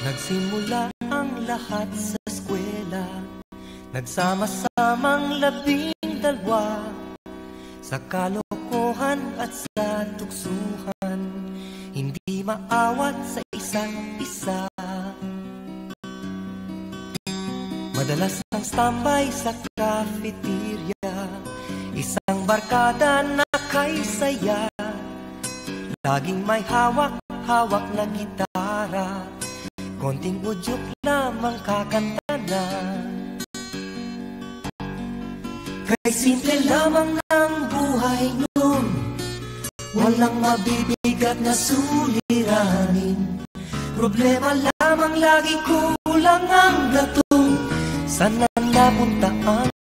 Nagsimula ang lahat sa eskwela, nagsama-samang 12, sa kalokohan at sa tuksuhan, hindi maawat sa isa't isa. Madalas ang standby sa cafeteria, isang barkada na kay saya, laging may hawak-hawak na gitara, konting udyok lamang kakanta na. Kay simple lamang ng buhay nun, walang mabibigat na suliranin. Problema lamang lagi, kulang ang gatong, saan na napunta ang